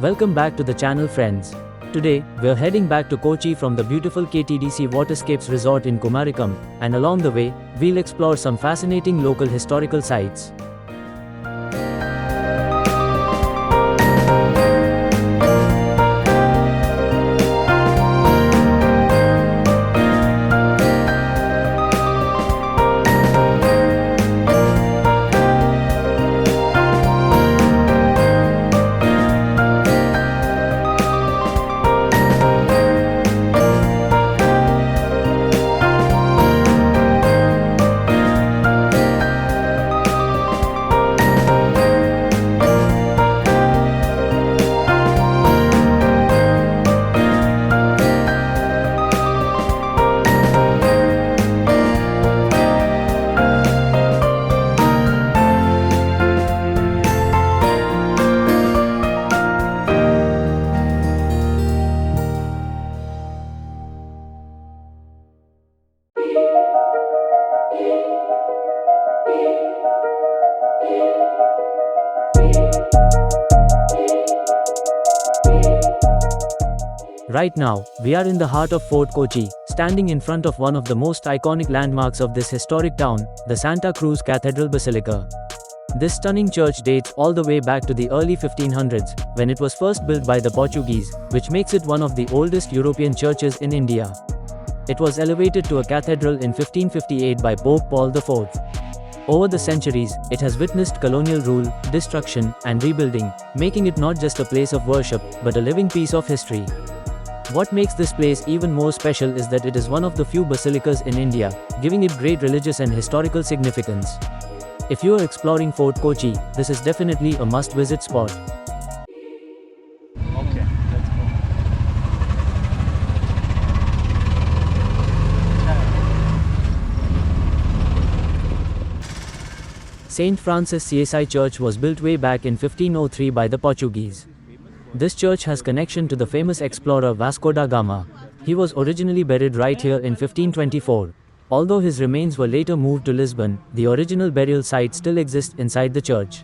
Welcome back to the channel, friends. Today, we're heading back to Kochi from the beautiful KTDC Waterscapes Resort in Kumarakom, and along the way, we'll explore some fascinating local historical sites. Right now, we are in the heart of Fort Kochi, standing in front of one of the most iconic landmarks of this historic town, the Santa Cruz Cathedral Basilica. This stunning church dates all the way back to the early 1500s, when it was first built by the Portuguese, which makes it one of the oldest European churches in India. It was elevated to a cathedral in 1558 by Pope Paul IV. Over the centuries, it has witnessed colonial rule, destruction, and rebuilding, making it not just a place of worship, but a living piece of history. What makes this place even more special is that it is one of the few basilicas in India, giving it great religious and historical significance. If you are exploring Fort Kochi, this is definitely a must-visit spot. Okay, let's go. St. Francis CSI Church was built way back in 1503 by the Portuguese. This church has connection to the famous explorer Vasco da Gama. He was originally buried right here in 1524. Although his remains were later moved to Lisbon, the original burial site still exists inside the church.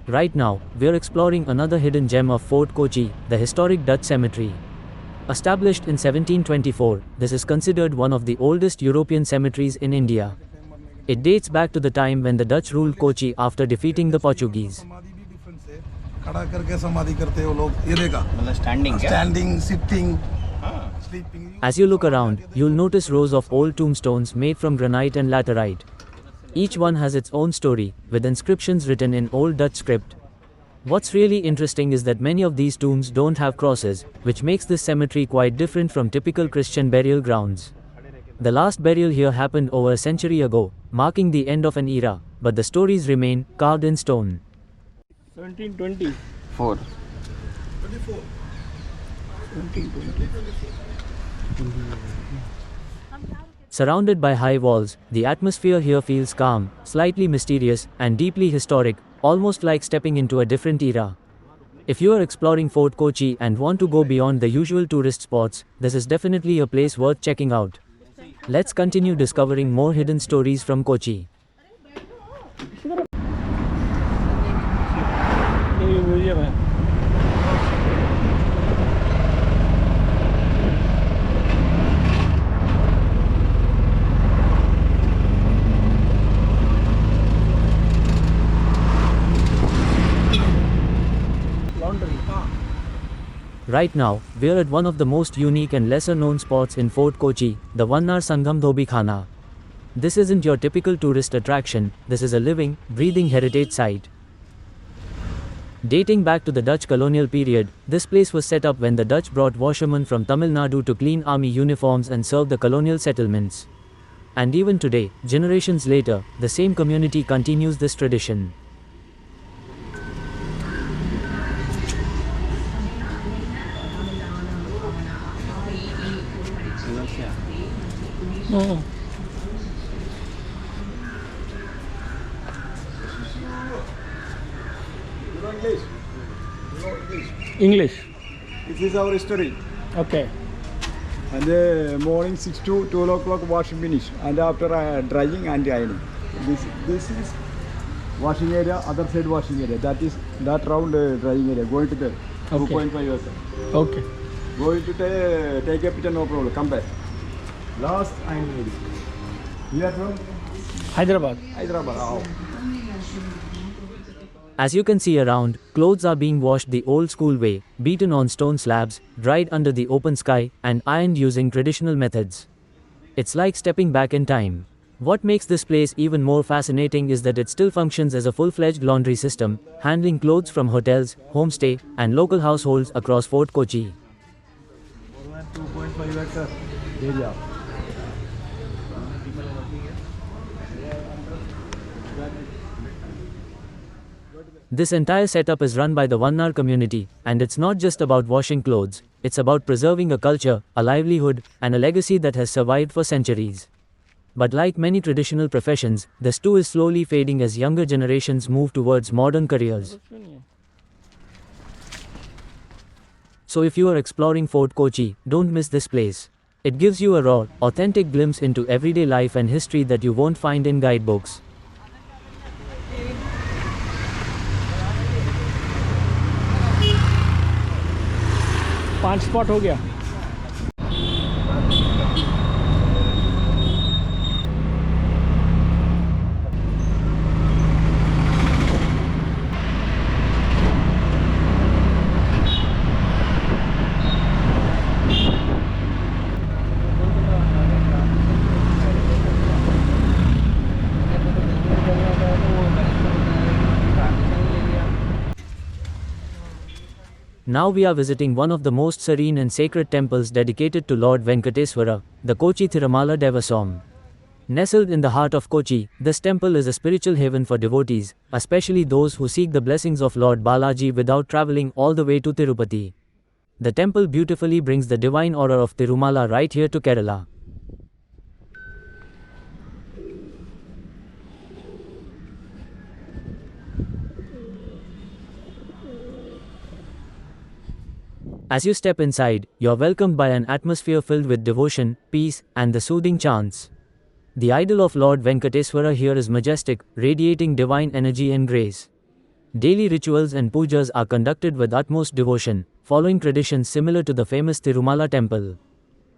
Right now, we're exploring another hidden gem of Fort Kochi, the historic Dutch cemetery. Established in 1724, this is considered one of the oldest European cemeteries in India. It dates back to the time when the Dutch ruled Kochi after defeating the Portuguese. Standing, sitting, sleeping. As you look around, you'll notice rows of old tombstones made from granite and laterite. Each one has its own story, with inscriptions written in Old Dutch script. What's really interesting is that many of these tombs don't have crosses, which makes this cemetery quite different from typical Christian burial grounds. The last burial here happened over a century ago, marking the end of an era, but the stories remain carved in stone. 1724. 24. 1724. Surrounded by high walls, the atmosphere here feels calm, slightly mysterious, and deeply historic, almost like stepping into a different era. If you are exploring Fort Kochi and want to go beyond the usual tourist spots, this is definitely a place worth checking out. Let's continue discovering more hidden stories from Kochi. Right now, we're at one of the most unique and lesser-known spots in Fort Kochi, the Vannar Sangham Dhobi Khana. This isn't your typical tourist attraction, this is a living, breathing heritage site. Dating back to the Dutch colonial period, this place was set up when the Dutch brought washermen from Tamil Nadu to clean army uniforms and serve the colonial settlements. And even today, generations later, the same community continues this tradition. No. English. This is our history. Okay. And morning 6 to 12 o'clock washing finish. And after drying and ironing. This is washing area, other side washing area. That round drying area. Going to the 2.5 acre. Okay. Going to take a picture, no problem. Come back. Last ironing area. You are from Hyderabad. Hyderabad. Oh. As you can see around, clothes are being washed the old school way, beaten on stone slabs, dried under the open sky, and ironed using traditional methods. It's like stepping back in time. What makes this place even more fascinating is that it still functions as a full-fledged laundry system, handling clothes from hotels, homestay, and local households across Fort Kochi. More than 2.5 acre area. This entire setup is run by the Vannar community, and it's not just about washing clothes, it's about preserving a culture, a livelihood, and a legacy that has survived for centuries. But like many traditional professions, this too is slowly fading as younger generations move towards modern careers. So if you are exploring Fort Kochi, don't miss this place. It gives you a raw, authentic glimpse into everyday life and history that you won't find in guidebooks. पांच spot हो गया. Now we are visiting one of the most serene and sacred temples dedicated to Lord Venkateswara, the Kochi Thirumala Devaswom. Nestled in the heart of Kochi, this temple is a spiritual haven for devotees, especially those who seek the blessings of Lord Balaji without travelling all the way to Tirupati. The temple beautifully brings the divine aura of Thirumala right here to Kerala. As you step inside, you're welcomed by an atmosphere filled with devotion, peace, and the soothing chants. The idol of Lord Venkateswara here is majestic, radiating divine energy and grace. Daily rituals and pujas are conducted with utmost devotion, following traditions similar to the famous Thirumala temple.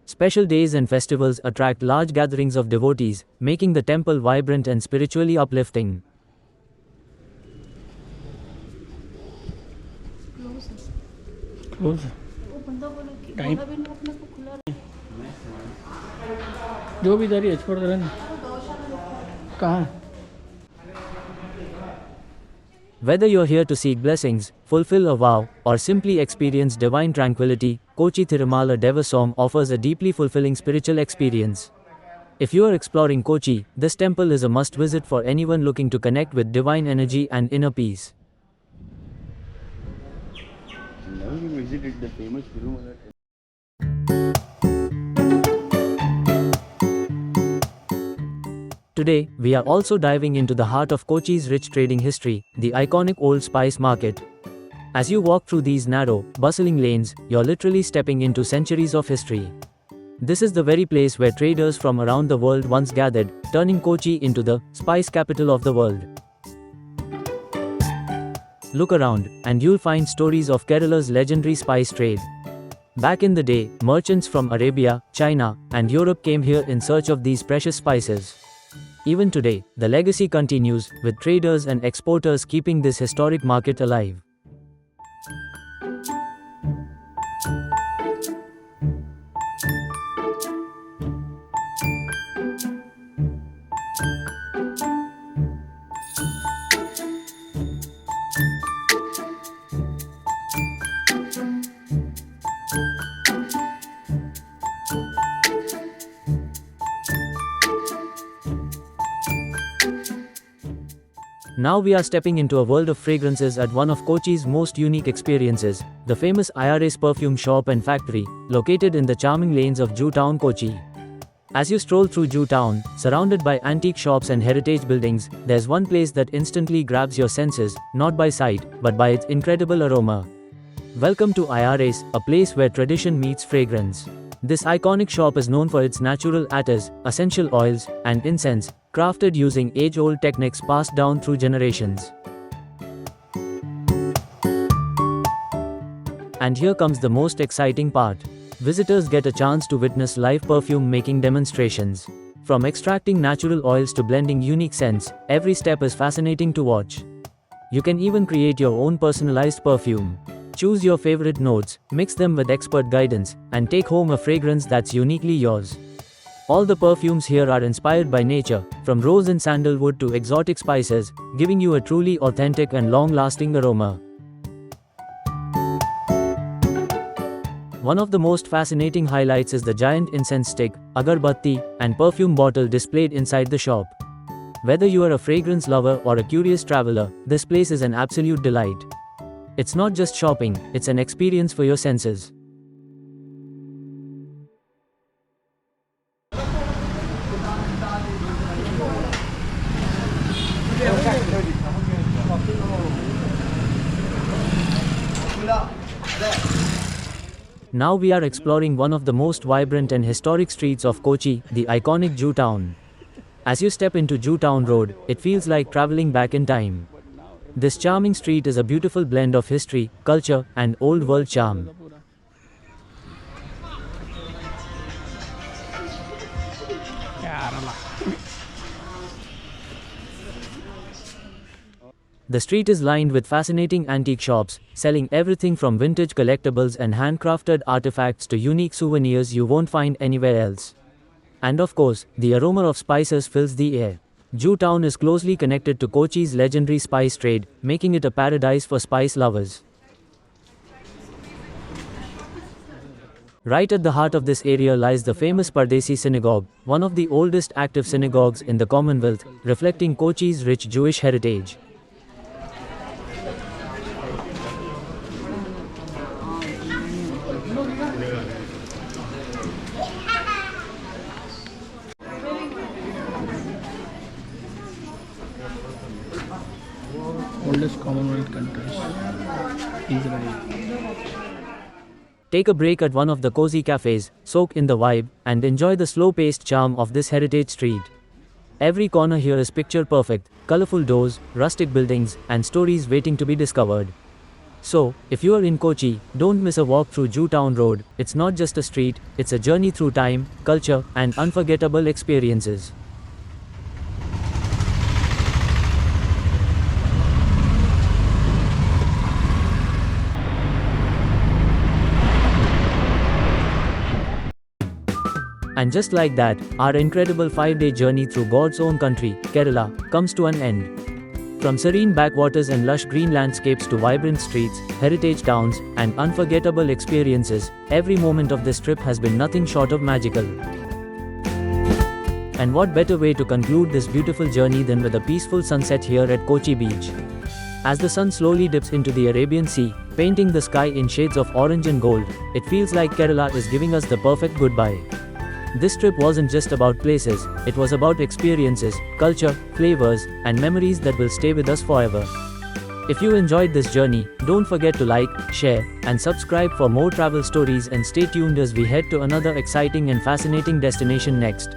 Special days and festivals attract large gatherings of devotees, making the temple vibrant and spiritually uplifting. Close time जो भी इधर ही export करें कहाँ. Whether you're here to seek blessings, fulfill a vow, or simply experience divine tranquility, Kochi Thirumala Devaswom offers a deeply fulfilling spiritual experience. If you are exploring Kochi, this temple is a must-visit for anyone looking to connect with divine energy and inner peace. Now we visited the famous Thirumala. Today, we are also diving into the heart of Kochi's rich trading history, the iconic Old Spice Market. As you walk through these narrow, bustling lanes, you're literally stepping into centuries of history. This is the very place where traders from around the world once gathered, turning Kochi into the spice capital of the world. Look around, and you'll find stories of Kerala's legendary spice trade. Back in the day, merchants from Arabia, China, and Europe came here in search of these precious spices. Even today, the legacy continues, with traders and exporters keeping this historic market alive. Now we are stepping into a world of fragrances at one of Kochi's most unique experiences, the famous IRS Perfume Shop and Factory, located in the charming lanes of Jew Town, Kochi. As you stroll through Jew Town, surrounded by antique shops and heritage buildings, there's one place that instantly grabs your senses, not by sight, but by its incredible aroma. Welcome to IRS, a place where tradition meets fragrance. This iconic shop is known for its natural attar, essential oils, and incense, crafted using age-old techniques passed down through generations. And here comes the most exciting part. Visitors get a chance to witness live perfume making demonstrations. From extracting natural oils to blending unique scents, every step is fascinating to watch. You can even create your own personalized perfume. Choose your favorite notes, mix them with expert guidance, and take home a fragrance that's uniquely yours. All the perfumes here are inspired by nature, from rose and sandalwood to exotic spices, giving you a truly authentic and long-lasting aroma. One of the most fascinating highlights is the giant incense stick, agarbatti, and perfume bottle displayed inside the shop. Whether you are a fragrance lover or a curious traveler, this place is an absolute delight. It's not just shopping, it's an experience for your senses. Now we are exploring one of the most vibrant and historic streets of Kochi, the iconic Jew Town. As you step into Jew Town Road, it feels like traveling back in time. This charming street is a beautiful blend of history, culture, and old world charm. The street is lined with fascinating antique shops, selling everything from vintage collectibles and handcrafted artifacts to unique souvenirs you won't find anywhere else. And of course, the aroma of spices fills the air. Jew Town is closely connected to Kochi's legendary spice trade, making it a paradise for spice lovers. Right at the heart of this area lies the famous Pardesi Synagogue, one of the oldest active synagogues in the Commonwealth, reflecting Kochi's rich Jewish heritage. Oldest Commonwealth countries, Israel. Take a break at one of the cozy cafes, soak in the vibe, and enjoy the slow-paced charm of this heritage street. Every corner here is picture-perfect, colorful doors, rustic buildings, and stories waiting to be discovered. So, if you are in Kochi, don't miss a walk through Jew Town Road. It's not just a street, it's a journey through time, culture, and unforgettable experiences. And just like that, our incredible 5-day journey through God's own country, Kerala, comes to an end. From serene backwaters and lush green landscapes to vibrant streets, heritage towns, and unforgettable experiences, every moment of this trip has been nothing short of magical. And what better way to conclude this beautiful journey than with a peaceful sunset here at Kochi Beach. As the sun slowly dips into the Arabian Sea, painting the sky in shades of orange and gold, it feels like Kerala is giving us the perfect goodbye. This trip wasn't just about places, it was about experiences, culture, flavors, and memories that will stay with us forever. If you enjoyed this journey, don't forget to like, share, and subscribe for more travel stories, and stay tuned as we head to another exciting and fascinating destination next.